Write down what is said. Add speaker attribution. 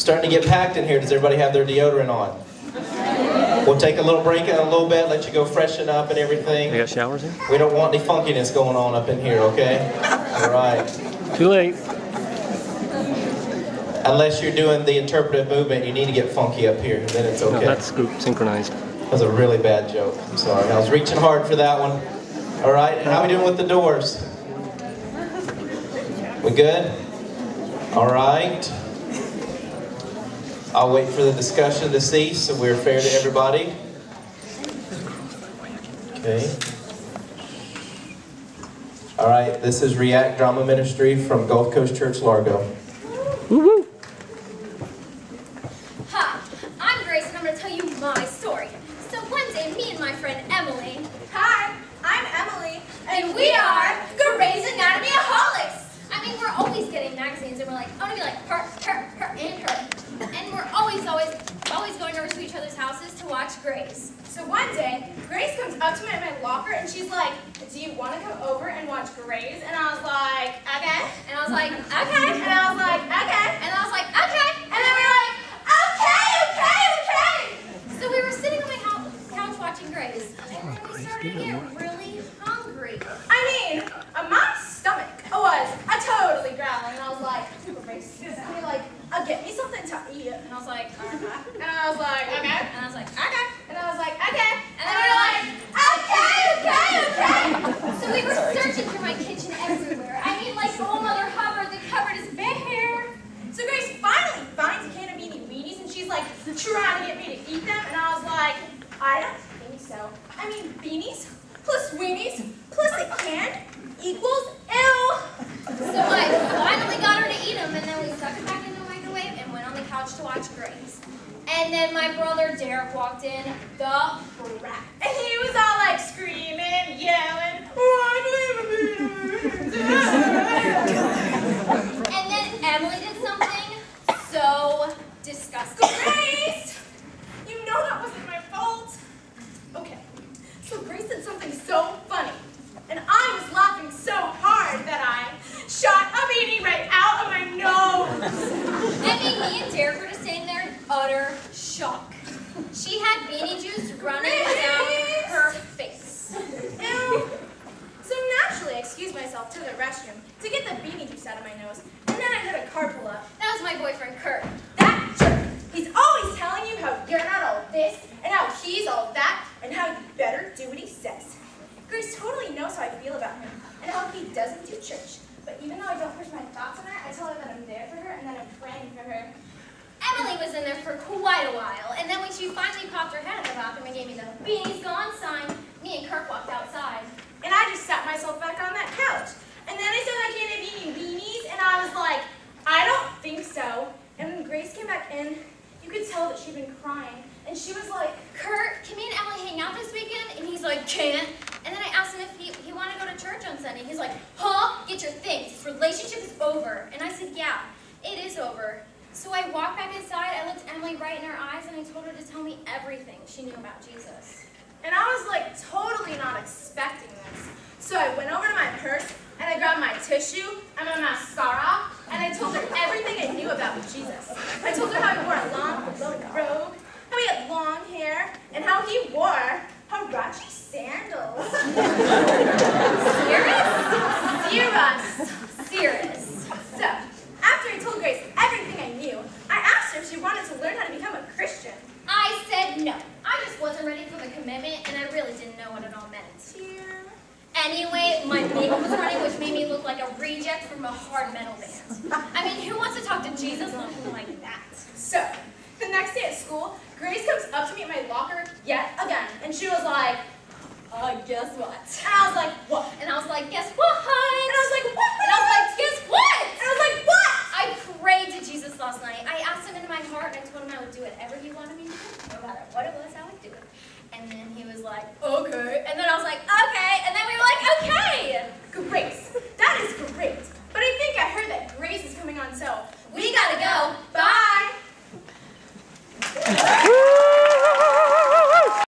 Speaker 1: Starting to get packed in here. Does everybody have their deodorant on? We'll take a little break in a little bit, let you go freshen up and everything.
Speaker 2: You got showers in?
Speaker 1: We don't want any funkiness going on up in here, okay? All right.
Speaker 2: Too late.
Speaker 1: Unless you're doing the interpretive movement, you need to get funky up here, then it's okay.
Speaker 2: No, that's synchronized.
Speaker 1: That was a really bad joke. I'm sorry. I was reaching hard for that one. All right. How are we doing with the doors? We good? All right. I'll wait for the discussion to cease so we're fair to everybody. Okay. All right. This is React Drama Ministry from Gulf Coast Church, Largo.
Speaker 2: Woo-woo.
Speaker 3: Hi, I'm Grace and I'm going to tell you my story. So one day, me and my friend Emily. Hi, I'm Emily. And we are Grey's Anatomy-aholics. I mean, we're always getting magazines and we're like, I want to be like her, and her. And we're always going over to each other's houses to watch Grey's.
Speaker 4: So one day, Grace comes up to me at my locker and she's like, do you want to come over and watch Grey's? And I was like, okay.
Speaker 3: And I was like, okay.
Speaker 4: And I was like, okay.
Speaker 3: And I was like, okay.
Speaker 4: And then we were like, okay.
Speaker 3: So we were sitting on my couch watching Grey's. And then we started to get really hungry.
Speaker 4: I mean, my stomach was totally growling. And I was like, Grace, can you like, get me something to eat?
Speaker 3: And I was like,
Speaker 4: And I was like, okay.
Speaker 3: And I was like, okay.
Speaker 4: And I was like, okay.
Speaker 3: And then we were like,
Speaker 4: okay.
Speaker 3: So we were searching through my kitchen everywhere. I mean, like old Mother Hubbard, the cupboard is bare.
Speaker 4: So Grace finally finds a can of Beanie Weenies and she's like trying to get me to eat them. And I was like, I don't think so. I mean, beanies plus weenies plus a can equals ew.
Speaker 3: So I finally got her to eat them, and then we stuck it back in the microwave and went on the couch to watch Grey's. And then my brother Derek walked in, the brat.
Speaker 4: And he was all like screaming, yelling,
Speaker 3: And then Emily did something so disgusting.
Speaker 4: Grace! You know that wasn't my fault. Okay, so Grace did something so funny. And I was laughing so hard that I shot a beanie right out of my nose.
Speaker 3: I mean, me and Derek were just sitting there in utter shock. She had beanie juice running down her face.
Speaker 4: Ew. So naturally, I excused myself to the restroom to get the beanie juice out of my nose. And then I heard a car pull up.
Speaker 3: That was my boyfriend Kurt.
Speaker 4: That jerk. He's always telling you how you're not all this, and how he's all that, and how you better do what he says. Grace totally knows how I feel about him, and how he doesn't do church. But even though I don't push my thoughts on her, I tell her that I'm there for her, and that I'm praying for her.
Speaker 3: Emily was in there for quite a while, and then when she finally popped her head in the bathroom and gave me the beanie's gone sign, me and Kirk walked outside.
Speaker 4: And I just sat myself back on that couch. And then I saw that can of Beanie Weenies, and I was like, I don't think so. And when Grace came back in, you could tell that she'd been crying. And she was like,
Speaker 3: Kurt, can me and Emily hang out this weekend? And he's like, can't. And then I asked him if he wanted to go to church on Sunday. He's like, huh? Get your things. This relationship is over. And I said, yeah, it is over. So I walked back inside, I looked Emily right in her eyes, and I told her to tell me everything she knew about Jesus.
Speaker 4: and I was like totally not expecting this. So I went over to my purse, and I grabbed my tissue and my mascara, and I told her everything I knew about Jesus. I told her how he wore a long flowing robe, how he had long hair, and how he wore Harachi sandals.
Speaker 3: Serious.
Speaker 4: So, after I told Grace everything I knew, I asked her if she wanted to learn how to become a Christian.
Speaker 3: I said no. I just wasn't ready for the commitment, and I really didn't know what it all meant. Anyway, my makeup was running, which made me look like a reject from a hard metal band. I mean, who wants to talk to Jesus looking like that?
Speaker 4: So, the next day at school, Grace comes up to me at my locker yet again, and she was like, guess what? And I was like, what?
Speaker 3: And I was like, guess what?
Speaker 4: And I was like, what?
Speaker 3: And I was like, guess what?
Speaker 4: And I was like, what?
Speaker 3: I prayed to Jesus last night. I asked him into my heart, and I told him I would do whatever he wanted me to do. No matter what it was, I would do it. And then he was like, okay. And then I was like, okay. And then we were like, okay.
Speaker 4: Grace, that is great. But I think I heard that Grace is coming on, so
Speaker 3: we gotta go.